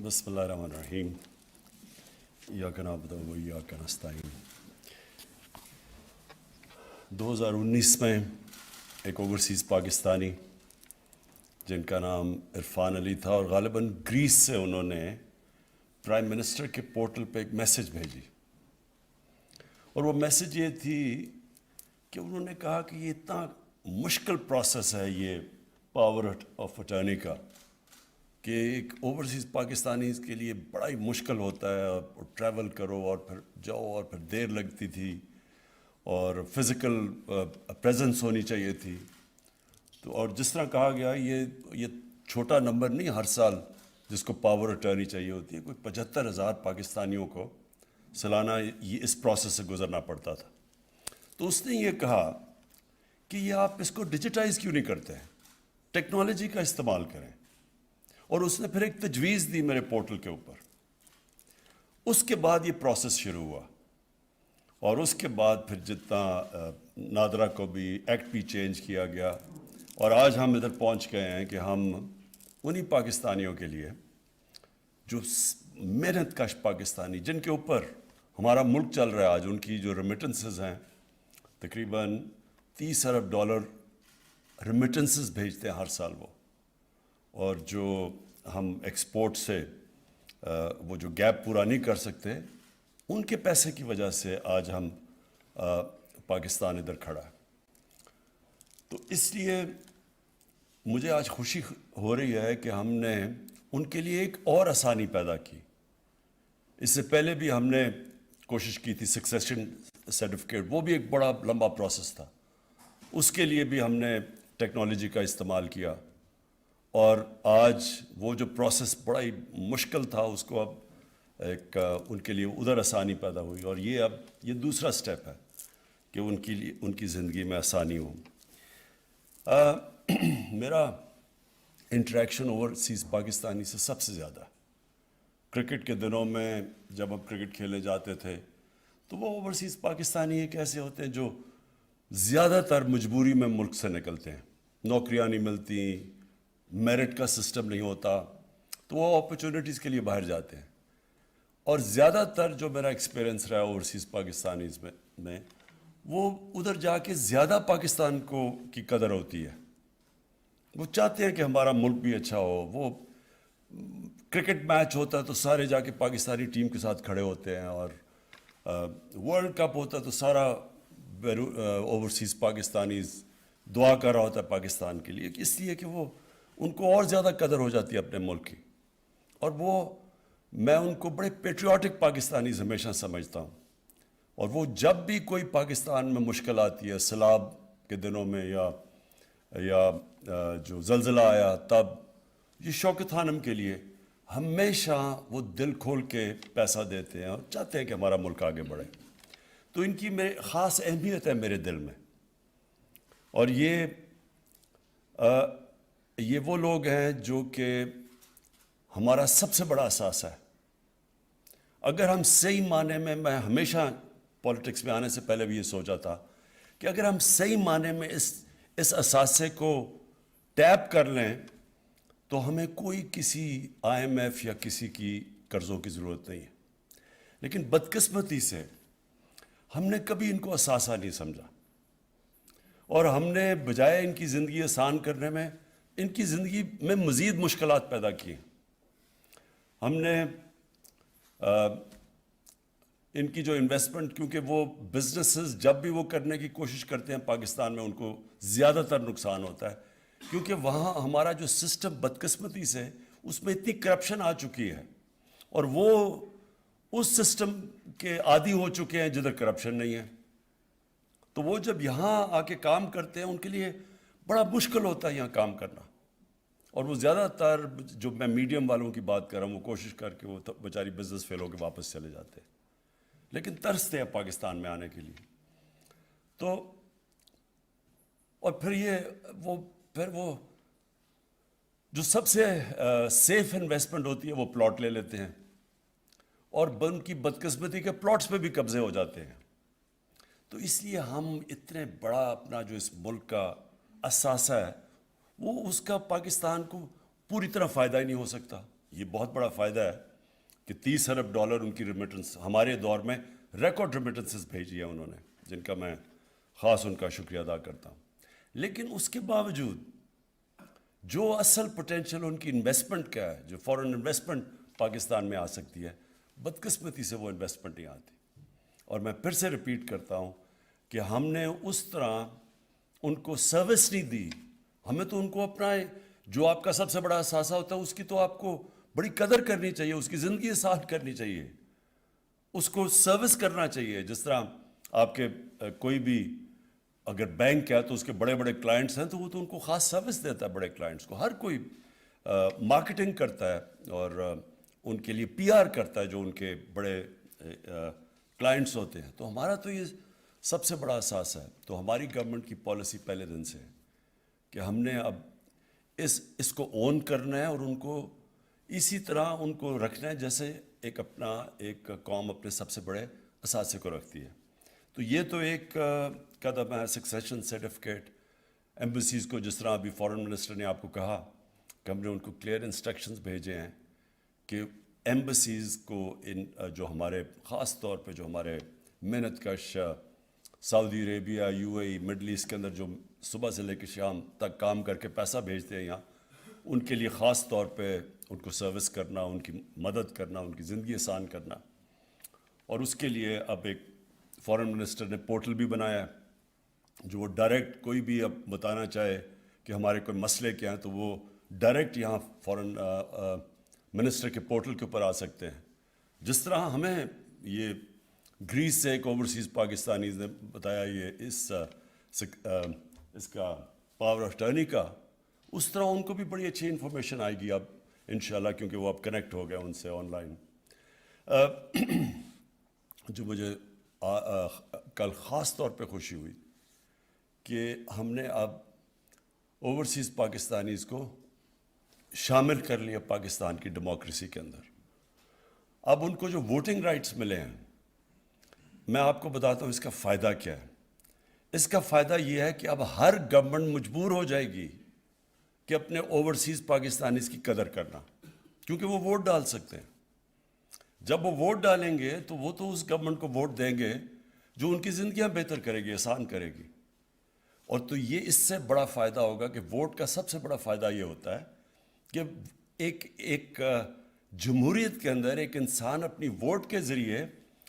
بسم اللہ الرحمن الرحیم ایاک نعبد و ایاک نستعین 2019 میں ایک اوورسیز پاکستانی جن کا نام عرفان علی تھا اور غالباً گریس سے انہوں نے پرائم منسٹر کے پورٹل پہ ایک میسج بھیجی اور وہ میسج یہ تھی کہ انہوں نے کہا کہ یہ اتنا مشکل پروسیس ہے یہ پاور آف اٹرنی کا کہ ایک اوورسیز پاکستانی کے لیے بڑا ہی مشکل ہوتا ہے اور ٹریول کرو اور پھر جاؤ اور پھر دیر لگتی تھی اور فزیکل پریزنس ہونی چاہیے تھی تو اور جس طرح کہا گیا یہ چھوٹا نمبر نہیں ہر سال جس کو پاور اٹرنی چاہیے ہوتی ہے، کوئی 75,000 پاکستانیوں کو سالانہ یہ اس پروسیس سے گزرنا پڑتا تھا۔ تو اس نے یہ کہا کہ یہ آپ اس کو ڈیجیٹائز کیوں نہیں کرتے ہیں، ٹیکنالوجی کا استعمال کریں، اور اس نے پھر ایک تجویز دی میرے پورٹل کے اوپر۔ اس کے بعد یہ پروسیس شروع ہوا اور اس کے بعد پھر جتنا نادرا کو بھی ایکٹ بھی چینج کیا گیا اور آج ہم ادھر پہنچ گئے ہیں کہ ہم انہی پاکستانیوں کے لیے جو محنت کش پاکستانی جن کے اوپر ہمارا ملک چل رہا ہے آج، ان کی جو ریمیٹنسز ہیں تقریباً $30 ارب ریمیٹنسز بھیجتے ہیں ہر سال اور جو ہم ایکسپورٹ سے وہ جو گیپ پورا نہیں کر سکتے، ان کے پیسے کی وجہ سے آج ہم پاکستان ادھر کھڑا ہے۔ تو اس لیے مجھے آج خوشی ہو رہی ہے کہ ہم نے ان کے لیے ایک اور آسانی پیدا کی۔ اس سے پہلے بھی ہم نے کوشش کی تھی سکسیشن سرٹیفکیٹ، وہ بھی ایک بڑا لمبا پروسیس تھا، اس کے لیے بھی ہم نے ٹیکنالوجی کا استعمال کیا اور آج وہ جو پروسیس بڑا ہی مشکل تھا اس کو اب ایک ان کے لیے ادھر آسانی پیدا ہوئی اور یہ دوسرا سٹیپ ہے کہ ان کی زندگی میں آسانی ہو۔ میرا انٹریکشن اوورسیز پاکستانی سے سب سے زیادہ کرکٹ کے دنوں میں جب ہم کرکٹ کھیلنے جاتے تھے تو وہ اوورسیز پاکستانی ایک ایسے ہوتے ہیں جو زیادہ تر مجبوری میں ملک سے نکلتے ہیں، نوکریاں نہیں ملتی، میرٹ کا سسٹم نہیں ہوتا، تو وہ اپرچونٹیز کے لیے باہر جاتے ہیں۔ اور زیادہ تر جو میرا ایکسپیرینس رہا اوورسیز پاکستانیز میں وہ ادھر جا کے زیادہ پاکستان کی قدر ہوتی ہے، وہ چاہتے ہیں کہ ہمارا ملک بھی اچھا ہو۔ وہ کرکٹ میچ ہوتا ہے تو سارے جا کے پاکستانی ٹیم کے ساتھ کھڑے ہوتے ہیں اور ورلڈ کپ ہوتا ہے تو سارا اوورسیز پاکستانیز دعا کر رہا ہوتا ہے پاکستان کے لیے، اس لیے کہ وہ ان کو اور زیادہ قدر ہو جاتی ہے اپنے ملک کی، اور میں ان کو بڑے پیٹریوٹک پاکستانیز ہمیشہ سمجھتا ہوں۔ اور وہ جب بھی کوئی پاکستان میں مشکل آتی ہے، سیلاب کے دنوں میں یا جو زلزلہ آیا تب، یہ شوکت خانم کے لیے ہمیشہ وہ دل کھول کے پیسہ دیتے ہیں اور چاہتے ہیں کہ ہمارا ملک آگے بڑھے۔ تو ان کی خاص اہمیت ہے میرے دل میں، اور یہ وہ لوگ ہیں جو کہ ہمارا سب سے بڑا اثاثہ ہے۔ اگر ہم صحیح معنی میں ہمیشہ پولیٹکس میں آنے سے پہلے بھی یہ سوچا تھا کہ اگر ہم صحیح معنی میں اس اثاثے کو ٹیپ کر لیں تو ہمیں کوئی کسی IMF یا کسی کی قرضوں کی ضرورت نہیں ہے، لیکن بدقسمتی سے ہم نے کبھی ان کو اثاثہ نہیں سمجھا اور ہم نے بجائے ان کی زندگی آسان کرنے میں ان کی زندگی میں مزید مشکلات پیدا کی۔ ہم نے ان کی جو انویسٹمنٹ، کیونکہ وہ بزنسز جب بھی وہ کرنے کی کوشش کرتے ہیں پاکستان میں ان کو زیادہ تر نقصان ہوتا ہے، کیونکہ وہاں ہمارا جو سسٹم بدقسمتی سے اس میں اتنی کرپشن آ چکی ہے اور وہ اس سسٹم کے عادی ہو چکے ہیں جدھر کرپشن نہیں ہے، تو وہ جب یہاں آ کے کام کرتے ہیں ان کے لیے بڑا مشکل ہوتا ہے یہاں کام کرنا۔ اور وہ زیادہ تر جو میں میڈیم والوں کی بات کر رہا ہوں وہ کوشش کر کے وہ بیچاری بزنس فیل ہو کے واپس چلے جاتے ہیں، لیکن ترستے ہیں پاکستان میں آنے کے لیے۔ تو اور پھر وہ جو سب سے سیف انویسٹمنٹ ہوتی ہے وہ پلاٹ لے لیتے ہیں اور ان کی بدقسمتی کے پلاٹس پہ بھی قبضے ہو جاتے ہیں۔ تو اس لیے ہم اتنے بڑا اپنا جو اس ملک کا اثاثہ ہے وہ اس کا پاکستان کو پوری طرح فائدہ ہی نہیں ہو سکتا۔ یہ بہت بڑا فائدہ ہے کہ $30 ارب ان کی ریمیٹنس ہمارے دور میں ریکارڈ ریمیٹنسز بھیجی ہیں انہوں نے، جن کا میں خاص ان کا شکریہ ادا کرتا ہوں. لیکن اس کے باوجود جو اصل پوٹینشیل ان کی انویسٹمنٹ کا ہے، جو فارن انویسٹمنٹ پاکستان میں آ سکتی ہے، بدقسمتی سے وہ انویسٹمنٹ نہیں آتی. اور میں پھر سے ریپیٹ کرتا ہوں کہ ہم نے اس طرح ان کو سروس نہیں دی. ہمیں تو ان کو اپنا جو آپ کا سب سے بڑا اثاثہ ہوتا ہے اس کی تو آپ کو بڑی قدر کرنی چاہیے، اس کی زندگی آسان کرنی چاہیے، اس کو سروس کرنا چاہیے. جس طرح آپ کے کوئی بھی اگر بینک ہے تو اس کے بڑے بڑے کلائنٹس ہیں تو وہ تو ان کو خاص سروس دیتا ہے. بڑے کلائنٹس کو ہر کوئی مارکیٹنگ کرتا ہے اور ان کے لیے پی آر کرتا ہے جو ان کے بڑے کلائنٹس ہوتے ہیں. تو ہمارا تو یہ سب سے بڑا اثاثہ ہے. تو ہماری گورنمنٹ کی پالیسی پہلے دن سے ہے کہ ہم نے اب اس کو اون کرنا ہے اور ان کو اسی طرح ان کو رکھنا ہے جیسے ایک قوم اپنے سب سے بڑے اثاثے کو رکھتی ہے. تو یہ تو ایک قدم ہے. سکسیشن سرٹیفکیٹ ایمبیسیز کو، جس طرح ابھی فارن منسٹر نے آپ کو کہا کہ ہم نے ان کو کلیئر انسٹرکشنز بھیجے ہیں کہ ایمبیسیز کو جو ہمارے خاص طور پہ جو ہمارے محنت کش Saudi Arabia, U A E, Middle East کے اندر جو صبح سے لے کے شام تک کام کر کے پیسہ بھیجتے ہیں یہاں، ان کے لیے خاص طور پہ ان کو سروس کرنا، ان کی مدد کرنا، ان کی زندگی آسان کرنا. اور اس کے لیے اب ایک فارن منسٹر نے پورٹل بھی بنایا ہے جو وہ ڈائریکٹ کوئی بھی اب بتانا چاہے کہ ہمارے کوئی مسئلے کیا ہیں تو وہ ڈائریکٹ یہاں فارن منسٹر کے پورٹل کے اوپر آ سکتے ہیں. جس طرح ہمیں یہ گریس سے ایک اوورسیز پاکستانیز نے بتایا یہ اس کا پاور آف ٹرنی کا، اس طرح ان کو بھی بڑی اچھی انفارمیشن آئے گی اب انشاءاللہ، کیونکہ وہ اب کنیکٹ ہو گئے ان سے آن لائن. جو مجھے کل خاص طور پہ خوشی ہوئی کہ ہم نے اب اوورسیز پاکستانیز کو شامل کر لیا پاکستان کی ڈیموکریسی کے اندر. اب ان کو جو ووٹنگ رائٹس ملے ہیں، میں آپ کو بتاتا ہوں اس کا فائدہ کیا ہے. اس کا فائدہ یہ ہے کہ اب ہر گورنمنٹ مجبور ہو جائے گی کہ اپنے اوورسیز پاکستانیز کی قدر کرنا، کیونکہ وہ ووٹ ڈال سکتے ہیں. جب وہ ووٹ ڈالیں گے تو وہ تو اس گورنمنٹ کو ووٹ دیں گے جو ان کی زندگیاں بہتر کرے گی، آسان کرے گی. اور تو یہ اس سے بڑا فائدہ ہوگا کہ ووٹ کا سب سے بڑا فائدہ یہ ہوتا ہے کہ ایک جمہوریت کے اندر ایک انسان اپنی ووٹ کے ذریعے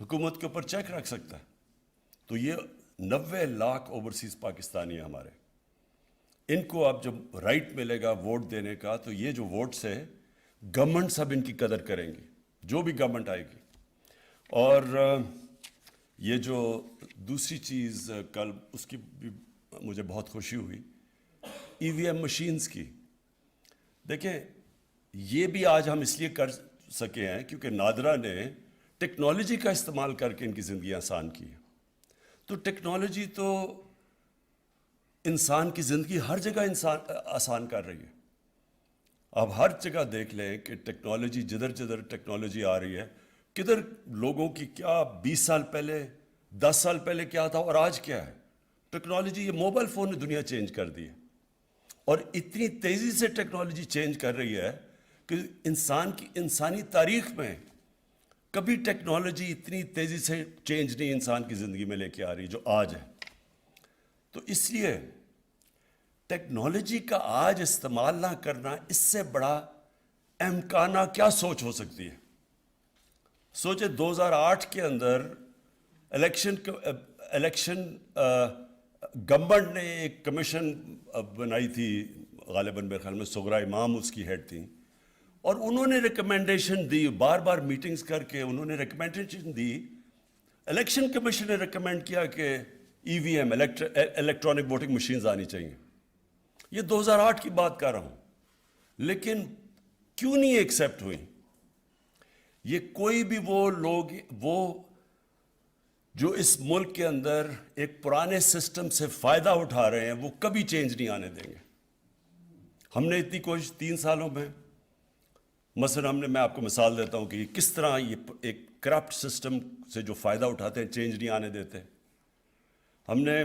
حکومت کے اوپر چیک رکھ سکتا ہے. تو یہ 90 لاکھ اوورسیز پاکستانی ہیں ہمارے، ان کو اب جب رائٹ ملے گا ووٹ دینے کا تو یہ جو ووٹ سے گورنمنٹ سب ان کی قدر کریں گی، جو بھی گورنمنٹ آئے گی. اور یہ جو دوسری چیز کل اس کی بھی مجھے بہت خوشی ہوئی، ای وی ایم مشینز کی. دیکھیں یہ بھی آج ہم اس لیے کر سکے ہیں کیونکہ نادرا نے ٹیکنالوجی کا استعمال کر کے ان کی زندگی آسان کی ہے. تو ٹیکنالوجی تو انسان کی زندگی ہر جگہ آسان کر رہی ہے. اب ہر جگہ دیکھ لیں کہ ٹیکنالوجی جدھر جدھر ٹیکنالوجی آ رہی ہے، کدھر لوگوں کی کیا 20 سال پہلے 10 سال پہلے کیا تھا اور آج کیا ہے. ٹیکنالوجی، یہ موبائل فون نے دنیا چینج کر دی ہے، اور اتنی تیزی سے ٹیکنالوجی چینج کر رہی ہے کہ انسانی تاریخ میں کبھی ٹیکنالوجی اتنی تیزی سے چینج نہیں انسان کی زندگی میں لے کے آ رہی جو آج ہے. تو اس لیے ٹیکنالوجی کا آج استعمال نہ کرنا، اس سے بڑا امکانہ کیا سوچ ہو سکتی ہے. سوچے 2008 کے اندر الیکشن گورنمنٹ نے ایک کمیشن بنائی تھی، غالباً میرے خیال میں سغرا امام اس کی ہیڈ تھیں، اور انہوں نے ریکمنڈیشن دی، بار بار میٹنگز کر کے انہوں نے ریکمنڈیشن دی. الیکشن کمیشن نے ریکمینڈ کیا کہ ای وی ایم الیکٹرانک ووٹنگ مشینز آنی چاہیے. یہ 2008 کی بات کر رہا ہوں، لیکن کیوں نہیں ایکسیپٹ ہوئی؟ یہ کوئی بھی وہ لوگ جو اس ملک کے اندر ایک پرانے سسٹم سے فائدہ اٹھا رہے ہیں وہ کبھی چینج نہیں آنے دیں گے. ہم نے اتنی کوشش 3 سالوں میں، مثلا میں آپ کو مثال دیتا ہوں کہ یہ کس طرح یہ ایک کرپٹ سسٹم سے جو فائدہ اٹھاتے ہیں چینج نہیں آنے دیتے. ہم نے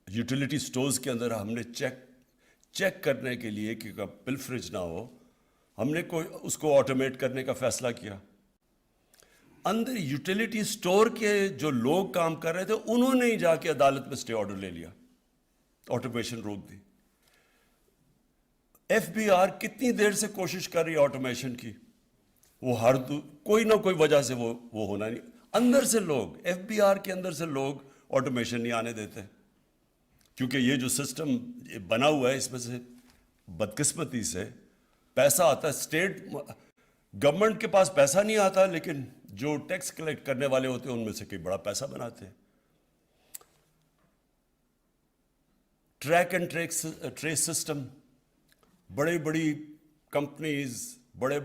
یوٹیلیٹی سٹورز کے اندر ہم نے چیک کرنے کے لیے کہ پلفریج نہ ہو، ہم نے کوئی اس کو آٹومیٹ کرنے کا فیصلہ کیا. اندر یوٹیلیٹی سٹور کے جو لوگ کام کر رہے تھے انہوں نے ہی جا کے عدالت میں اسٹے آرڈر لے لیا, آٹومیشن روک دی. ایف بی آر کتنی دیر سے کوشش کر رہی ہے آٹومیشن کی, وہ کوئی نہ کوئی وجہ سے وہ ہونا نہیں. اندر سے لوگ, ایف بی آر کے اندر سے لوگ آٹومیشن نہیں آنے دیتے, کیونکہ یہ جو سسٹم بنا ہوا ہے اس میں سے بدقسمتی سے پیسہ آتا ہے. اسٹیٹ گورنمنٹ کے پاس پیسہ نہیں آتا, لیکن جو ٹیکس کلیکٹ کرنے والے ہوتے ہیں ان میں سے کوئی بڑا پیسہ بناتے ہیں. ٹریک اینڈ ٹریس سسٹم, بڑی کمپنیز, بڑے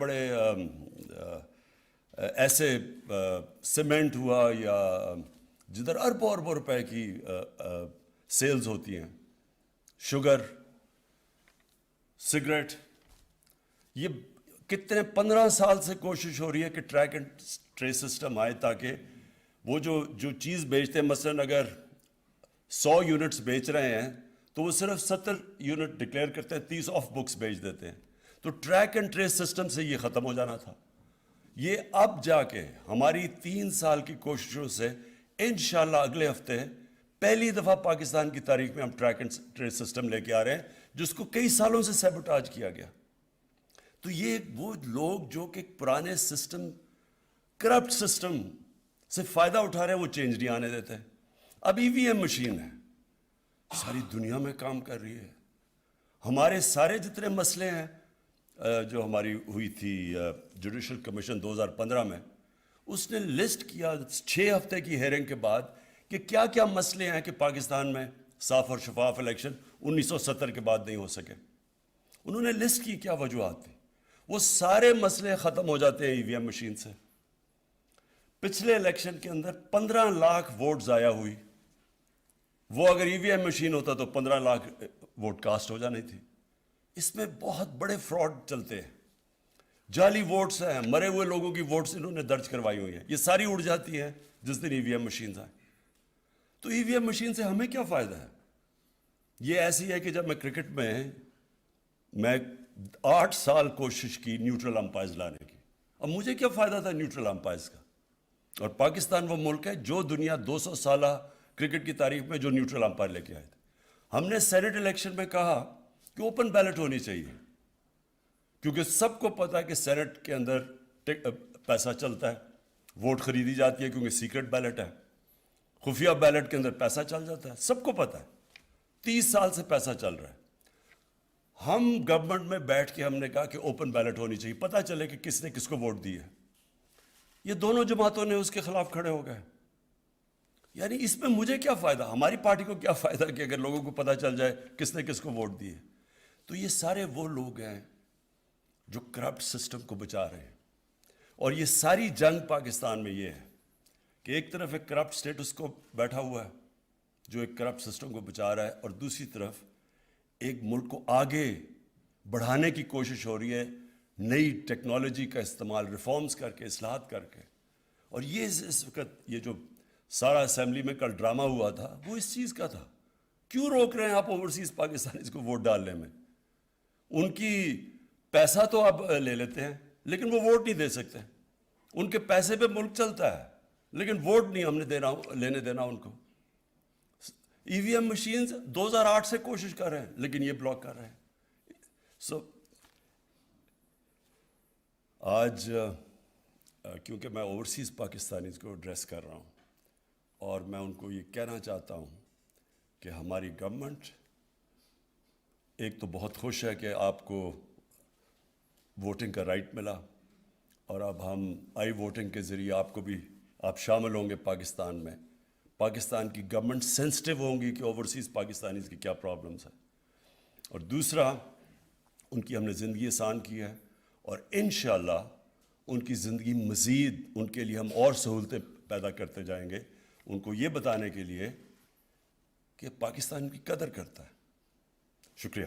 ایسے سیمنٹ ہوا یا جدھر اربوں روپے کی سیلز ہوتی ہیں, شوگر, سگریٹ, یہ کتنے 15 سال سے کوشش ہو رہی ہے کہ ٹریک اینڈ ٹریس سسٹم آئے تاکہ وہ جو چیز بیچتے ہیں, مثلاً اگر 100 یونٹس بیچ رہے ہیں تو وہ صرف 70 یونٹ ڈکلیئر کرتے ہیں, 30 آف بکس بیچ دیتے ہیں. تو ٹریک اینڈ ٹریس سسٹم سے یہ ختم ہو جانا تھا. یہ اب جا کے ہماری 3 سال کی کوششوں سے انشاءاللہ اگلے ہفتے پہلی دفعہ پاکستان کی تاریخ میں ہم ٹریک اینڈ ٹریس سسٹم لے کے آ رہے ہیں, جس کو کئی سالوں سے سیبوٹاج کیا گیا. تو یہ وہ لوگ جو کہ پرانے سسٹم, کرپٹ سسٹم سے فائدہ اٹھا رہے ہیں, وہ چینج نہیں آنے دیتے. اب ای وی ایم مشین ہے, ساری دنیا میں کام کر رہی ہے. ہمارے سارے جتنے مسئلے ہیں جو ہماری ہوئی تھی جوڈیشل کمیشن 2015 میں, اس نے لسٹ کیا 6 ہفتے کی ہیئرنگ کے بعد کہ کیا کیا مسئلے ہیں کہ پاکستان میں صاف اور شفاف الیکشن 1970 کے بعد نہیں ہو سکے. انہوں نے لسٹ کی کیا وجوہات تھی, وہ سارے مسئلے ختم ہو جاتے ہیں ای وی ایم مشین سے. پچھلے الیکشن کے اندر 15 لاکھ ووٹ ضائع ہوئی, وہ اگر ای وی ایم مشین ہوتا تو 15 لاکھ ووٹ کاسٹ ہو جانی تھی. اس میں بہت بڑے فراڈ چلتے ہیں, جعلی ووٹس ہیں, مرے ہوئے لوگوں کی ووٹس انہوں نے درج کروائی ہوئی ہیں, یہ ساری اڑ جاتی ہیں جس دن ای وی ایم مشینز آئیں. تو ای وی ایم مشین سے ہمیں کیا فائدہ ہے؟ یہ ایسی ہے کہ جب میں کرکٹ میں 8 سال کوشش کی نیوٹرل امپائرز لانے کی, اب مجھے کیا فائدہ تھا نیوٹرل امپائرز کا؟ اور پاکستان وہ ملک ہے جو دنیا 200 سالہ کرکٹ کی تاریخ میں جو نیوٹرل امپائر لے کے آئے تھے. ہم نے سینٹ الیکشن میں کہا کہ اوپن بیلٹ ہونی چاہیے, کیونکہ سب کو پتا ہے کہ سینٹ کے اندر پیسہ چلتا ہے, ووٹ خریدی جاتی ہے کیونکہ سیکرٹ بیلٹ ہے, خفیہ بیلٹ کے اندر پیسہ چل جاتا ہے, سب کو پتا ہے. 30 سال سے پیسہ چل رہا ہے. ہم گورنمنٹ میں بیٹھ کے ہم نے کہا کہ اوپن بیلٹ ہونی چاہیے, پتہ چلے کہ کس نے کس کو ووٹ دی ہے. یہ دونوں جماعتوں نے اس کے خلاف کھڑے ہو گئے. یعنی اس میں مجھے کیا فائدہ, ہماری پارٹی کو کیا فائدہ کہ اگر لوگوں کو پتہ چل جائے کس نے کس کو ووٹ دی ہے. تو یہ سارے وہ لوگ ہیں جو کرپٹ سسٹم کو بچا رہے ہیں. اور یہ ساری جنگ پاکستان میں یہ ہے کہ ایک طرف ایک کرپٹ سٹیٹس کو بیٹھا ہوا ہے جو ایک کرپٹ سسٹم کو بچا رہا ہے, اور دوسری طرف ایک ملک کو آگے بڑھانے کی کوشش ہو رہی ہے نئی ٹیکنالوجی کا استعمال, ریفارمز کر کے, اصلاحات کر کے. اور یہ اس وقت یہ جو سارا اسمبلی میں کل ڈرامہ ہوا تھا وہ اس چیز کا تھا. کیوں روک رہے ہیں آپ اوورسیز پاکستانیز کو ووٹ ڈالنے میں؟ ان کی پیسہ تو آپ لے لیتے ہیں لیکن وہ ووٹ نہیں دے سکتے. ان کے پیسے پہ ملک چلتا ہے لیکن ووٹ نہیں ہم نے لینے دینا ان کو. ای وی ایم مشینز 2008 سے کوشش کر رہے ہیں لیکن یہ بلاک کر رہے ہیں. آج کیونکہ میں اوورسیز پاکستانیز کو ایڈریس کر رہا ہوں اور میں ان کو یہ کہنا چاہتا ہوں کہ ہماری گورنمنٹ ایک تو بہت خوش ہے کہ آپ کو ووٹنگ کا رائٹ ملا, اور اب ہم آئی ووٹنگ کے ذریعے آپ کو بھی آپ شامل ہوں گے پاکستان میں. پاکستان کی گورنمنٹ سینسٹیو ہوں گی کہ اوورسیز پاکستانیز کی کیا پرابلمس ہیں. اور دوسرا, ان کی ہم نے زندگی آسان کی ہے اور انشاءاللہ ان کی زندگی مزید ان کے لیے ہم اور سہولتیں پیدا کرتے جائیں گے, ان کو یہ بتانے کے لیے کہ پاکستان کی قدر کرتا ہے. شکریہ.